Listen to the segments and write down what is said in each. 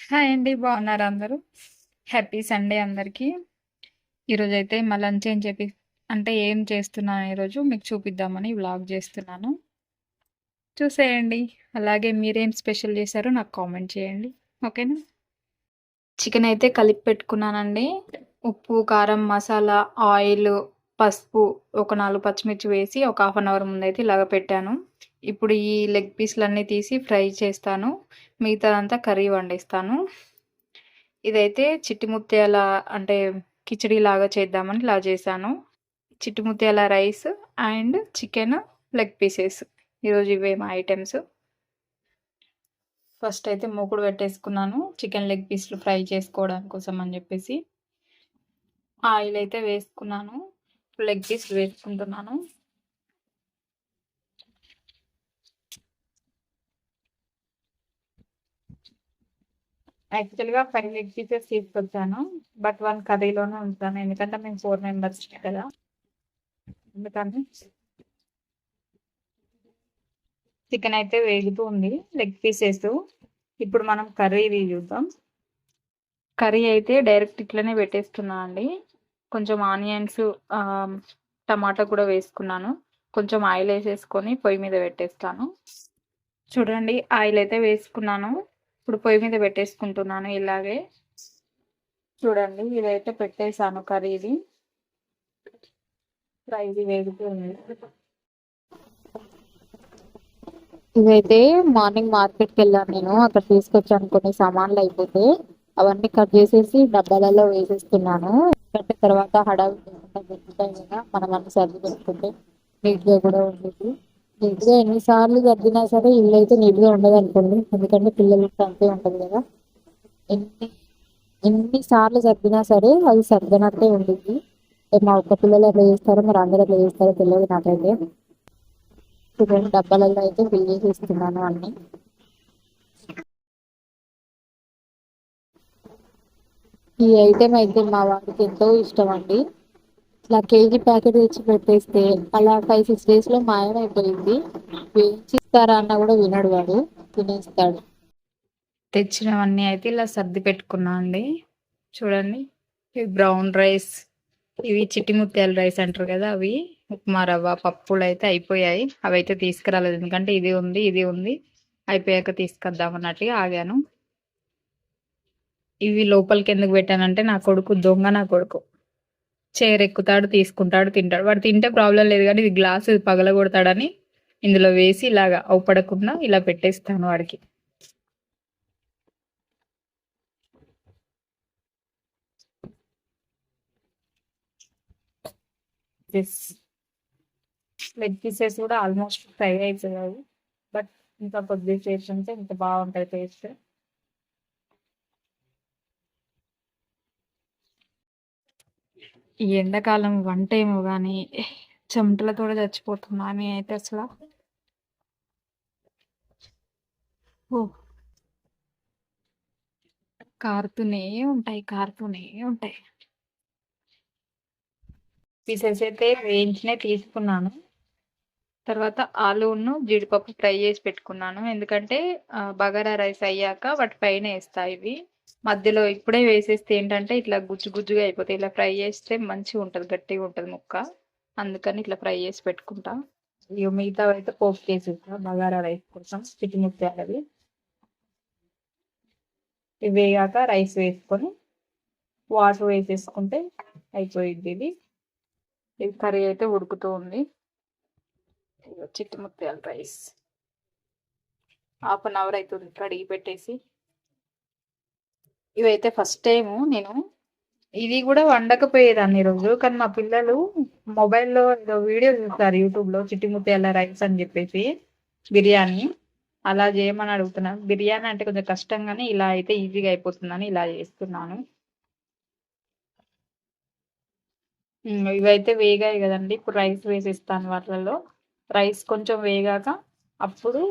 Hi అండి. బాగున్నారా అందరూ? హ్యాపీ సండే అందరికీ. ఈరోజైతే మా లంచ్ ఏం చేస్తున్నాను ఈరోజు మీకు చూపిద్దామని వ్లాగ్ చేస్తున్నాను. చూసేయండి. అలాగే మీరేం స్పెషల్ చేశారో నాకు కామెంట్ చేయండి. ఓకేనా? చికెన్ అయితే కలిపి పెట్టుకున్నానండి. ఉప్పు, కారం, మసాలా, ఆయిల్, పసుపు, ఒక 4 పచ్చిమిర్చి వేసి ఒక హాఫ్ అన్ అవర్ ముందైతే ఇలాగ పెట్టాను. ఇప్పుడు ఈ లెగ్ పీస్‌లన్నీ తీసి ఫ్రై చేస్తాను. మిగతాదంతా కర్రీ వండేస్తాను. ఇదైతే చిట్టి ముత్యాల అంటే కిచిడి లాగా చేద్దామని ఇలా చేశాను. చిట్టి ముత్యాల rice and chicken leg pieces. ఈరోజు ఇవే మా ఐటమ్స్. ఫస్ట్ అయితే మూకుడు పెట్టేసుకున్నాను చికెన్ లెగ్ పీస్లు ఫ్రై చేసుకోవడం కోసం అని చెప్పేసి. ఆయిల్ అయితే వేసుకున్నాను. లెగ్ పీస్లు వేసుకుంటున్నాను. యాక్చువల్గా 5 లెగ్ పీసెస్ తీసుకొచ్చాను. బట్ 1 కర్రీలోనే ఉంచాను. ఎందుకంటే మేము 4 మెంబర్స్ కదా, అందుకని. చికెన్ అయితే వేగుతూ ఉంది, లెగ్ పీసెస్. ఇప్పుడు మనం కర్రీది చూద్దాం. కర్రీ అయితే డైరెక్ట్ ఇట్లనే పెట్టేస్తున్నా అండి. కొంచెం ఆనియన్స్, టమాటా కూడా వేసుకున్నాను. కొంచెం ఆయిల్ వేసేసుకొని పొయ్యి మీద పెట్టేస్తాను. చూడండి, ఆయిల్ అయితే వేసుకున్నాను. ఇప్పుడు పొయ్యి మీద పెట్టేసుకుంటున్నాను ఇలాగే. చూడండి, ఇదైతే పెట్టేసాను కర్రీది. ఫ్రైది వేగుతుంది. ఇదైతే మార్నింగ్ మార్కెట్కి వెళ్ళాను నేను. అక్కడ తీసుకొచ్చాను కొన్ని సామాన్లు అయిపోతే అవన్నీ కట్ చేసేసి డబ్బాలలో వేసేస్తున్నాను. ఎందుకంటే తర్వాత హడావిడి లేకుండా దొరుకుతాయి కదా, మనం అన్ని సర్ది పెట్టుకుంటే నీట్ గా కూడా ఉండేది. నీట్ గా ఎన్నిసార్లు సర్దినా సరే ఇల్లు అయితే నీట్ గా ఉండదు అనుకోండి. ఎందుకంటే పిల్లలకి అంతే ఉంటది కదా. ఎన్ని ఎన్ని సార్లు సర్దినా సరే అది సర్దనట్టే ఉంటుంది. మా ఒక్క పిల్లలు ఎట్లా చేస్తారో మరి అందరూ ఎట్లా చేస్తారో తెలియదు నాకైతే. చూడండి, డబ్బాలలో అయితే ఫిల్ చేసి ఇస్తున్నాను అన్ని. ఈ ఐటెం అయితే మా వాడికి ఎంతో ఇష్టం అండి. ఇట్లా కేజీ ప్యాకెట్ తెచ్చి పెట్టేస్తే అలా 5-6 డేస్ లో మాయమైపోయింది. వేయించిస్తారా అన్న కూడా వినడు వాడు, తినేస్తాడు. తెచ్చినవన్నీ అయితే ఇలా సర్ది పెట్టుకున్నా అండి. చూడండి, ఇవి బ్రౌన్ రైస్, ఇవి చిట్టి ముత్యాల రైస్ అంటారు కదా, అవి ఉప్మా రవ్వ పప్పులు అయితే అయిపోయాయి. అవి అయితే తీసుకురాలేదు, ఎందుకంటే ఇది ఉంది అయిపోయాక తీసుకొద్దాం అన్నట్టుగా ఆగాను. ఇవి లోపలికి ఎందుకు పెట్టానంటే నా కొడుకు దొంగ. నా కొడుకు చైర్ ఎక్కుతాడు, తీసుకుంటాడు, తింటాడు. వాడు తింటే ప్రాబ్లం లేదు, కానీ ఇది గ్లాసు పగలగొడతాడని ఇందులో వేసి ఇలాగా అవుపడకుండా ఇలా పెట్టేస్తాను వాడికి. లెగ్ పీసెస్ కూడా ఆల్మోస్ట్ ఫ్రై అయిపోయాయి. బట్ ఇంకా కొద్దిగా చేసి ఉంటే ఇంకా బాగుంటుంది టేస్ట్. ఈ ఎండాకాలం వంట ఏమో కానీ చెమటలతో చచ్చిపోతున్నా అని అయితే అసలు. ఓ, కారుతూనే కారుతూనే ఉంటాయి. పీసెస్ అయితే వేయించినే తీసుకున్నాను. తర్వాత ఆలూను జీడిపప్పు ఫ్రై చేసి పెట్టుకున్నాను. ఎందుకంటే బగారా రైస్ అయ్యాక వాటి పైన వేస్తా ఇవి. మధ్యలో ఇప్పుడే వేసేస్తే ఏంటంటే ఇట్లా గుజ్జు గుజ్జుగా అయిపోతాయి. ఇలా ఫ్రై చేస్తే మంచిగా ఉంటుంది, గట్టిగా ఉంటుంది ముక్క. అందుకని ఇట్లా ఫ్రై చేసి పెట్టుకుంటా. ఇక మిగతా అయితే పోపు వేసేస్తా బగారా రైస్ కోసం. చిట్టి ముత్యాలవి ఇవి వేగాక రైస్ వేసుకొని వాటర్ వేసేసుకుంటే అయిపోయింది ఇది. ఇది కర్రీ అయితే ఉడుకుతూ ఉంది. చిట్టి ముత్యాల రైస్ హాఫ్ అన్ అవర్ అవుతుంది కడిగి పెట్టేసి. ఇవైతే ఫస్ట్ టైము నేను ఇది కూడా వండకపోయేదాన్ని ఈరోజు. కానీ మా పిల్లలు మొబైల్లో ఏదో వీడియో చూస్తారు యూట్యూబ్లో, చిట్టి ముత్యాల రైస్ అని చెప్పేసి బిర్యానీ. అలా చేయమని అడుగుతున్నాను. బిర్యానీ అంటే కొంచెం కష్టం, కానీ ఇలా అయితే ఈజీగా అయిపోతుందని ఇలా చేస్తున్నాను. ఇవైతే వేగాయి కదండి. ఇప్పుడు రైస్ వేసిస్తాను వాటిలలో. రైస్ కొంచెం వేగాక అప్పుడు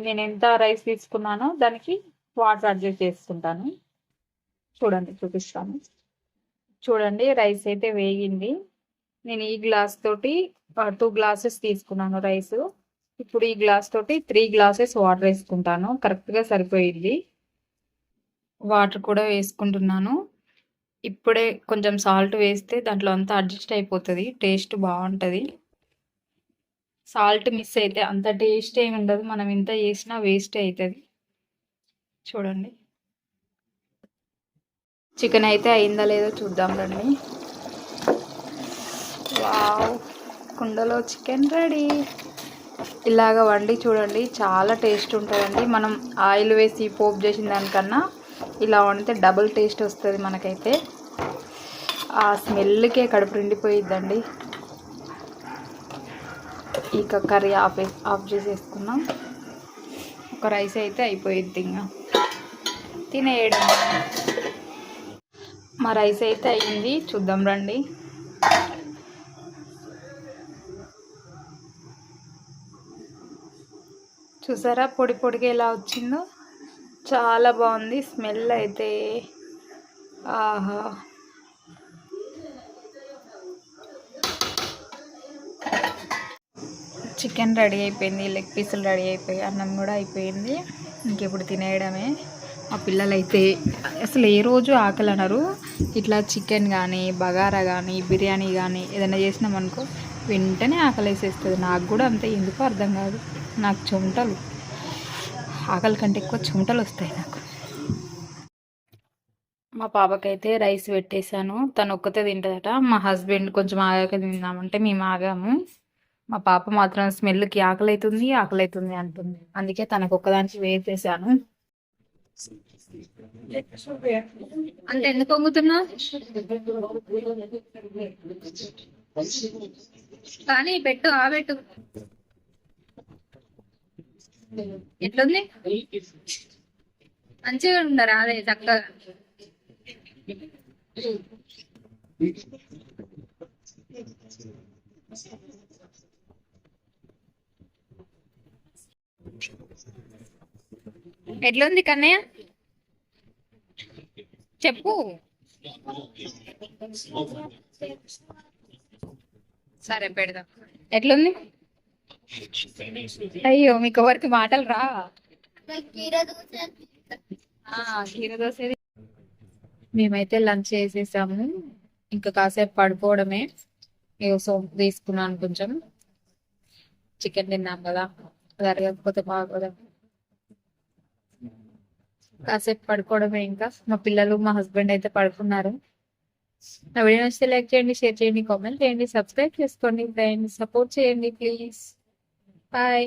నేను ఎంత రైస్ తీసుకున్నానో దానికి వాటర్ అడ్జస్ట్ చేసుకుంటాను. చూడండి, చూపిస్తాను. చూడండి, రైస్ అయితే వేగింది. నేను ఈ గ్లాస్ తోటి 2 గ్లాసెస్ తీసుకున్నాను రైస్. ఇప్పుడు ఈ గ్లాస్ తోటి 3 గ్లాసెస్ వాటర్ వేసుకుంటాను. కరెక్ట్గా సరిపోయింది. వాటర్ కూడా వేసుకుంటున్నాను. ఇప్పుడే కొంచెం సాల్ట్ వేస్తే దాంట్లో అంతా అడ్జస్ట్ అయిపోతది. టేస్ట్ బావుంటది. సాల్ట్ మిస్ అయితే అంత టేస్ట్ ఏమి ఉండదు. మనం ఎంత చేసినా వేస్టే అయితది. చూడండి. చికెన్ అయితే అయిందా లేదో చూద్దాం రండి. వావ్! కుండలో చికెన్ రెడీ. ఇలాగ వండి చూడండి, చాలా టేస్ట్ ఉంటుందండి. మనం ఆయిల్ వేసి పోపు చేసిన దానికన్నా ఇలా వండితే డబుల్ టేస్ట్ వస్తుంది మనకైతే. ఆ స్మెల్కే కడుపు నిండిపోయిద్దండి. ఇక కర్రీ ఆఫ్ చేసేసుకున్నాం. ఒక రైస్ అయితే అయిపోయిద్ది, ఇంకా తినేయడం. మా రైస్ అయితే అయింది, చూద్దాం రండి. చూసారా పొడి పొడిగా ఎలా వచ్చిందో, చాలా బాగుంది. స్మెల్ అయితే ఆహా! చికెన్ రెడీ అయిపోయింది, లెగ్ పీసులు రెడీ అయిపోయి, అన్నం కూడా అయిపోయింది. ఇంకెప్పుడు తినేయడమే. మా పిల్లలైతే అసలు ఏ రోజు ఆకలి అనరు. ఇట్లా చికెన్ కానీ, బగారా కానీ, బిర్యానీ కానీ ఏదైనా చేసినామనుకో వెంటనే ఆకలి వేసేస్తుంది. నాకు కూడా అంతే, ఎందుకో అర్థం కాదు. నాకు చెమటలు, ఆకలి కంటే ఎక్కువ చెమటలు వస్తాయి నాకు. మా పాపకైతే రైస్ పెట్టేశాను, తను ఒక్కతే తింటుందట. మా హస్బెండ్ కొంచెం ఆగాక తిందామంటే మేము ఆగాము. మా పాప మాత్రం స్మెల్కి ఆకలి అవుతుంది అంటుంది. అందుకే తనకు ఒక్కదానికి వేసేసాను. అంటే ఎందుకు వంగుతున్నా కానీ పెట్టు, పెట్టు. ఎట్లుంది? మంచిగా ఉండరా? అదే చక్కగా. ఎట్లుంది కన్నయ్య? చెప్పు. సరే పెడదాం. ఎట్లుంది? అయ్యో, మీకు ఎవరికి మాటలు రా? కీర దోశ. మేమైతే లంచ్ చేసేసాము, ఇంకా కాసేపు పడుకోవడమే. సోప్ తీసుకున్నాను కొంచెం. చికెన్ తిన్నాం కదా, జరగకపోతే బాగోదా. కాసేపు పడుకోవడమే. ఇంకా మా పిల్లలు, మా హస్బెండ్ అయితే పడుకున్నారు. నా వీడియో నచ్చితే లైక్ చేయండి, షేర్ చేయండి, కామెంట్ చేయండి, సబ్స్క్రైబ్ చేసుకోండి ఫ్రెండ్స్. సపోర్ట్ చేయండి ప్లీజ్. బాయ్.